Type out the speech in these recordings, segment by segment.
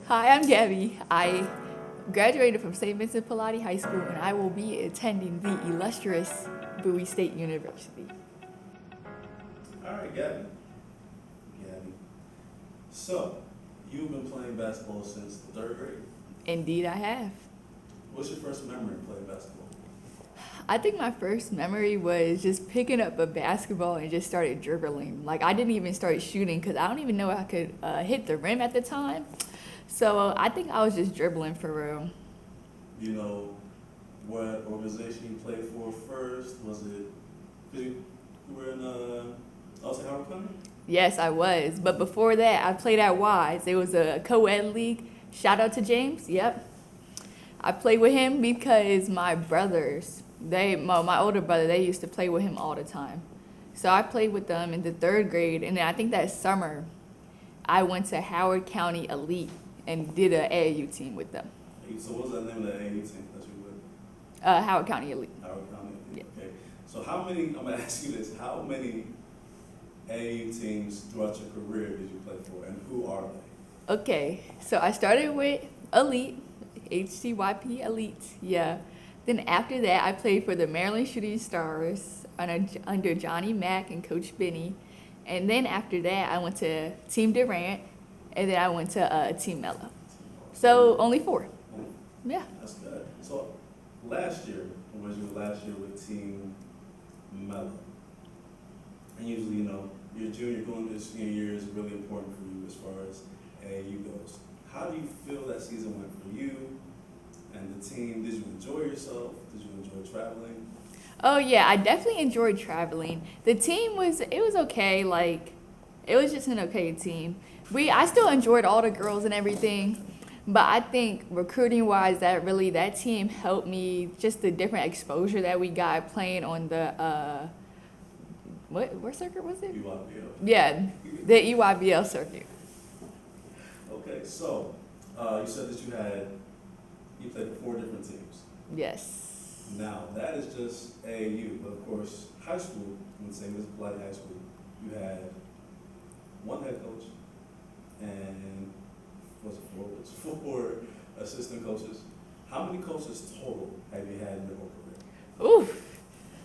Hi, I'm Gabby. I graduated from St. Vincent Pallotti High School and I will be attending the illustrious Bowie State University. All right, Gabby. Gabby. So, you've been playing basketball since the third grade. Indeed, I have. What's your first memory of playing basketball? I think my first memory was just picking up a basketball and just started dribbling. Like, I didn't even start shooting because I don't even know I could hit the rim at the time. So I think I was just dribbling for real. You know what organization you played for first? Was it, because you were in Howard County? Yes, I was. But before that, I played at Wise. It was a co-ed league. Shout out to James. Yep. I played with him because my brothers, my older brother, they used to play with him all the time. So I played with them in the third grade. And then I think that summer, I went to Howard County Elite and did an AAU team with them. So what was the name of the AAU team that you were with? Howard County Elite. Howard County Elite. Yeah. Okay. So how many, I'm going to ask you this, how many AAU teams throughout your career did you play for, and who are they? Okay, so I started with Elite, HCYP Elite, yeah. Then after that, I played for the Maryland Shooting Stars under Johnny Mack and Coach Benny. And then after that, I went to Team Durant, and then I went to Team Mello. So only 4. Yeah. That's good. So last year, was your last year with Team Mello? And usually, you know, your junior going into senior year is really important for you as far as AAU goes. How do you feel that season went for you and the team? Did you enjoy yourself? Did you enjoy traveling? Oh yeah, I definitely enjoyed traveling. The team was okay, like it was just an okay team. I still enjoyed all the girls and everything, but I think recruiting wise that team helped me, just the different exposure that we got playing on the what circuit was it? EYBL. Yeah, the EYBL circuit. Okay, so you said that you played for 4 different teams. Yes. Now, that is just AAU, but of course, high school, in St. Vincent Pallotti High School, you had 1 head coach and, was it 4 assistant coaches. How many coaches total have you had in your whole career? Oof.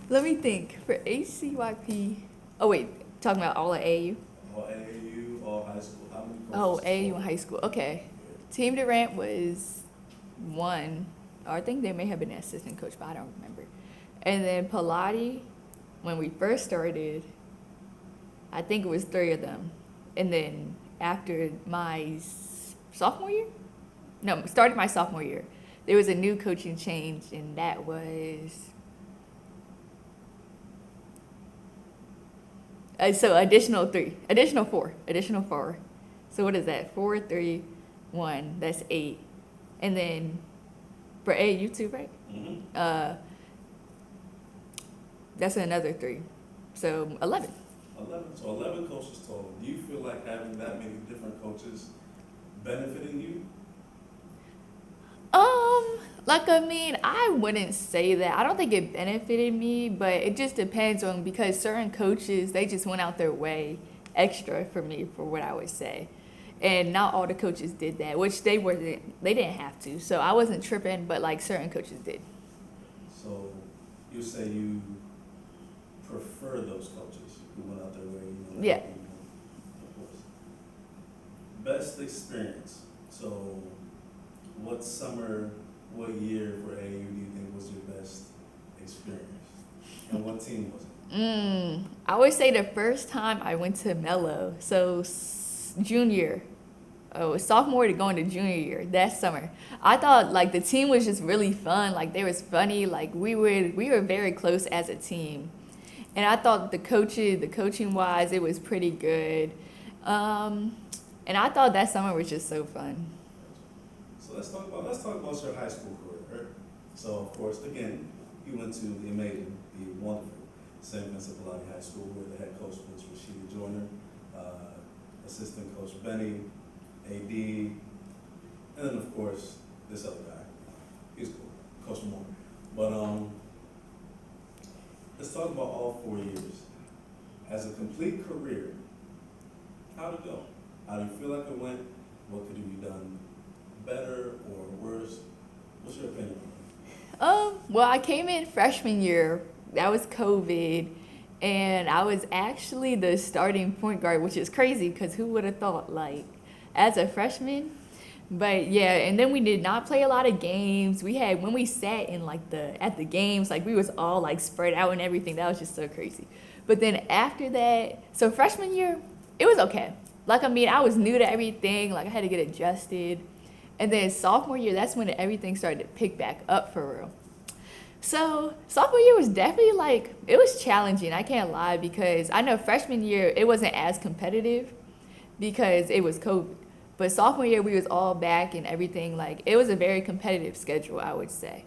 Let me think. For HCYP, oh wait, talking about all of AAU? All AAU, all high school, how many coaches? Oh, AAU total? and high school, okay. Team Durant was 1. Or I think they may have been an assistant coach, but I don't remember. And then Pallotti, when we first started, I think it was 3 of them. And then after my sophomore year? No, started my sophomore year. There was a new coaching change, and that was... so additional 4. So what is that? 4, 3, 1, that's 8. And then... For AAU too, right? Mm-hmm. That's another 3. So 11. 11. So 11 coaches total. Do you feel like having that many different coaches benefiting you? I wouldn't say that. I don't think it benefited me, but it just depends on, because certain coaches, they just went out their way extra for me, for what I would say. And not all the coaches did that, which they didn't have to. So I wasn't tripping, but like certain coaches did. So you say you prefer those coaches who went out their way? You know, Yeah. Of course. Best experience. So what year for AAU do you think was your best experience? And what team was it? I would say the first time I went to Mello, so sophomore to going to junior year, that summer. I thought like the team was just really fun. Like they was funny. Like we were very close as a team, and I thought the coaching wise, it was pretty good. And I thought that summer was just so fun. So let's talk about your high school career. Right? So of course, again, you went to the amazing, the wonderful St. Vincent Pallotti High School, where the head coach was Rashida Joyner, assistant coach Benny, AD, and then of course this other guy. He's cool, Coach Moore. But let's talk about all 4 years. As a complete career, how'd it go? How do you feel like it went? What could have you done better or worse? What's your opinion? Well, I came in freshman year. That was COVID. And I was actually the starting point guard, which is crazy because who would have thought, like, as a freshman? But yeah, and then we did not play a lot of games. We had, when we sat in like at the games, like we was all like spread out and everything. That was just so crazy. But then after that, so freshman year, it was okay. Like, I mean, I was new to everything. Like, I had to get adjusted. And then sophomore year, that's when everything started to pick back up for real. So sophomore year was definitely like, it was challenging, I can't lie, because I know freshman year it wasn't as competitive because it was COVID. But sophomore year we was all back and everything, like it was a very competitive schedule, I would say.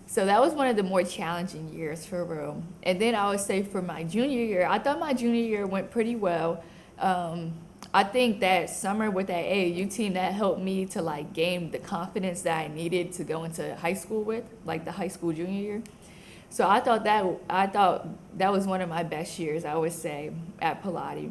So that was one of the more challenging years for real. And then I would say for my junior year, I thought my junior year went pretty well. I think that summer with that AAU team, that helped me to like gain the confidence that I needed to go into high school with, like the high school junior year. So I thought that was one of my best years, I would say, at Pallotti.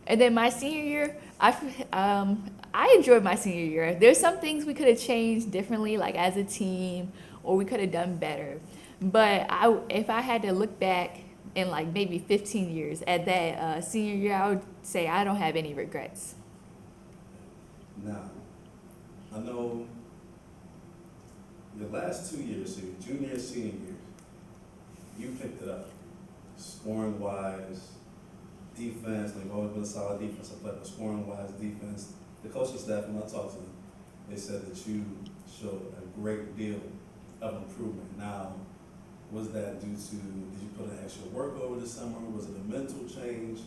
And then my senior year, I enjoyed my senior year. There's some things we could have changed differently, like as a team, or we could have done better. But if I had to look back in like maybe 15 years at that senior year, I would say I don't have any regrets. Now, I know your last 2 years, so your junior and senior years, you picked it up. Scoring wise, defense, they've always been a solid defensive player, but scoring wise, defense. The coaching staff, when I talked to them, they said that you showed a great deal of improvement. Now, was that due to, did you put in extra work over the summer? Was it a mental change?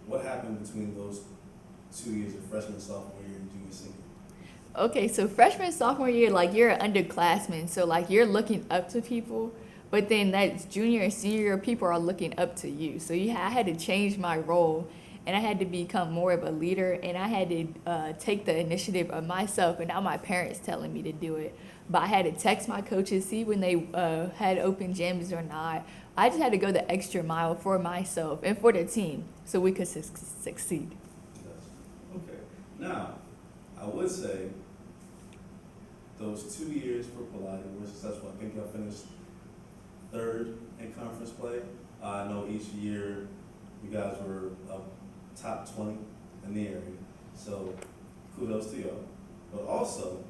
What happened between those 2 years, your freshman, sophomore year, and junior, senior? Okay, so freshman, sophomore year, like you're an underclassman, so like you're looking up to people, but then that's junior and senior year, people are looking up to you. So I had to change my role, and I had to become more of a leader, and I had to take the initiative of myself, and not my parents telling me to do it. But I had to text my coaches, see when they had open gyms or not. I just had to go the extra mile for myself and for the team so we could succeed. Okay. Now, I would say those 2 years for Pallotti were successful. I think y'all finished third in conference play. I know each year you guys were top 20 in the area, so kudos to y'all. But also,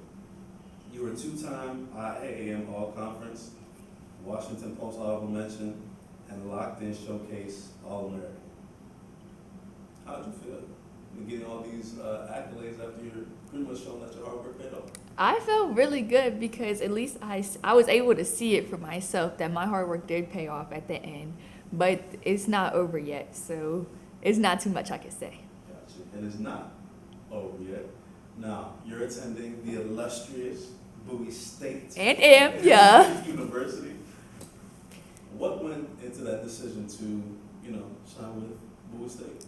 you were a two-time IAAM All-Conference, Washington Post Honorable Mention, and Locked-In Showcase All-American. How did you feel getting all these accolades after you're pretty much showing that your hard work paid off? I felt really good because at least I was able to see it for myself that my hard work did pay off at the end. But it's not over yet, so it's not too much I can say. Gotcha. And it's not over yet. Now, you're attending the illustrious Bowie States University. What went into that decision to, sign with Bowie State?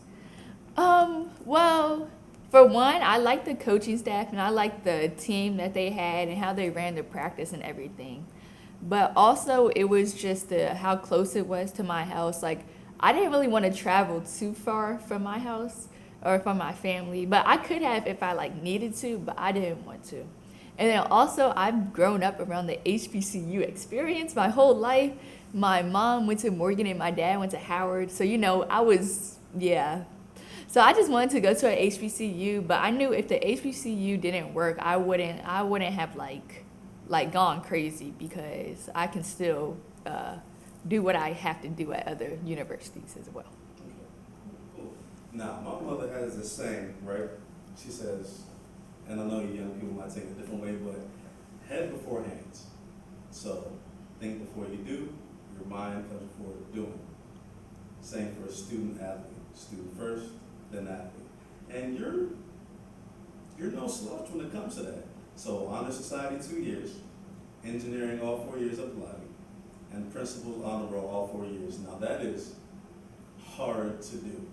Well, for one, I liked the coaching staff and I liked the team that they had and how they ran the practice and everything. But also, it was just how close it was to my house. Like, I didn't really want to travel too far from my house or from my family, but I could have if I needed to, but I didn't want to. And then also, I've grown up around the HBCU experience my whole life. My mom went to Morgan and my dad went to Howard, so So I just wanted to go to an HBCU, but I knew if the HBCU didn't work, I wouldn't have gone crazy because I can still do what I have to do at other universities as well. Okay. Cool. Now, my mother has this saying, right? She says, and I know you young people might take it a different way, but head before hands. So think before you do, your mind comes before doing. Same for a student athlete. Student first, then athlete. And you're no slouch when it comes to that. So honor society 2 years, engineering all 4 years at Pallotti, and principals honor roll all 4 years. Now that is hard to do.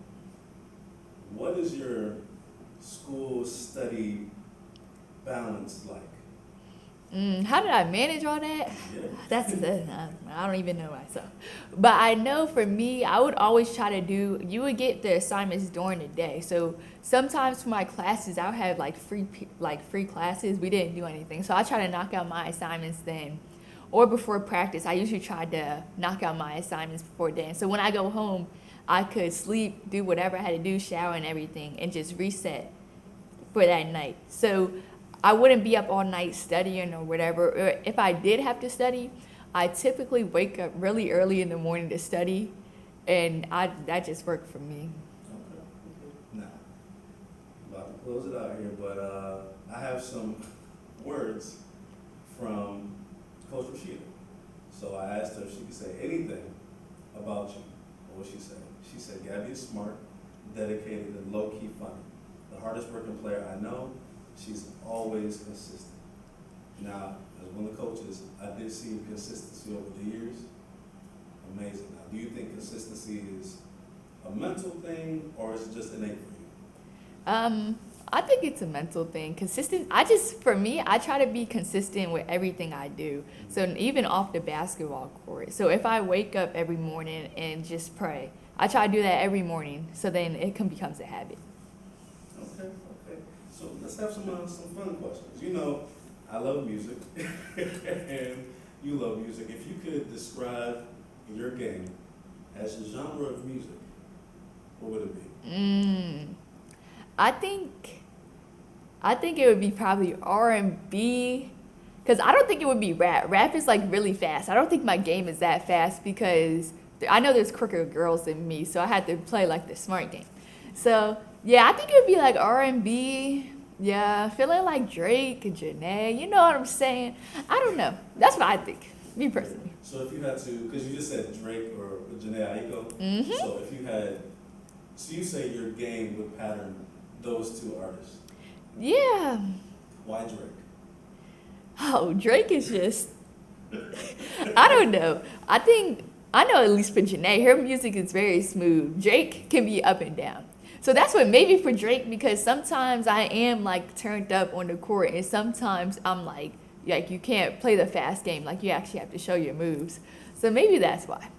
What is your school study balance like? How did I manage all that? Yeah. That's I don't even know myself. But I know for me, I would always try to do. You would get the assignments during the day, so sometimes for my classes, I would have like free classes. We didn't do anything, so I try to knock out my assignments then, or before practice. I usually try to knock out my assignments before then. So when I go home, I could sleep, do whatever I had to do, shower and everything, and just reset for that night. So I wouldn't be up all night studying or whatever. Or if I did have to study, I typically wake up really early in the morning to study, and that just worked for me. Okay. Now, about to close it out here, but I have some words from Coach Rashida. So I asked her if she could say anything about you. What would she say? She said, Gabby is smart, dedicated, and low-key funny. The hardest working player I know. She's always consistent. Now, as one of the coaches, I did see consistency over the years. Amazing. Now, do you think consistency is a mental thing or is it just innate for you? I think it's a mental thing. For me, I try to be consistent with everything I do. So even off the basketball court. So if I wake up every morning and just pray, I try to do that every morning. So then it becomes a habit. Okay. So let's have some fun questions. You know, I love music, and you love music. If you could describe your game as a genre of music, what would it be? I think it would be probably R&B, because I don't think it would be rap. Rap is like really fast. I don't think my game is that fast because I know there's quicker girls than me, so I had to play like the smart game. So yeah, I think it would be like R&B. Yeah, feeling like Drake and Janae. You know what I'm saying? I don't know. That's what I think, me personally. So if you had to, because you just said Drake or Janae Aiko. Mm-hmm. So if you had, so you say your game would pattern those two artists. Yeah. Why Drake? Oh, Drake is just, I don't know. I know at least for Janae, her music is very smooth. Drake can be up and down. So that's what maybe for Drake, because sometimes I am like turned up on the court and sometimes I'm like you can't play the fast game. Like you actually have to show your moves. So maybe that's why.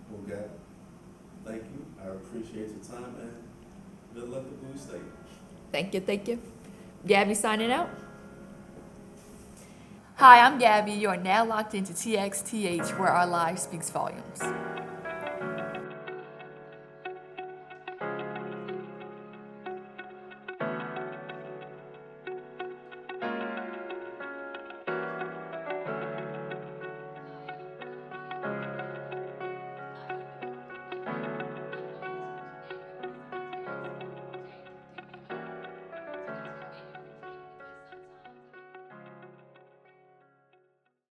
Well, Gabby, thank you. I appreciate your time and good luck at Bowie State. Thank you. Gabby signing out. Hi, I'm Gabby. You are now locked into TXTH, where our live speaks volumes.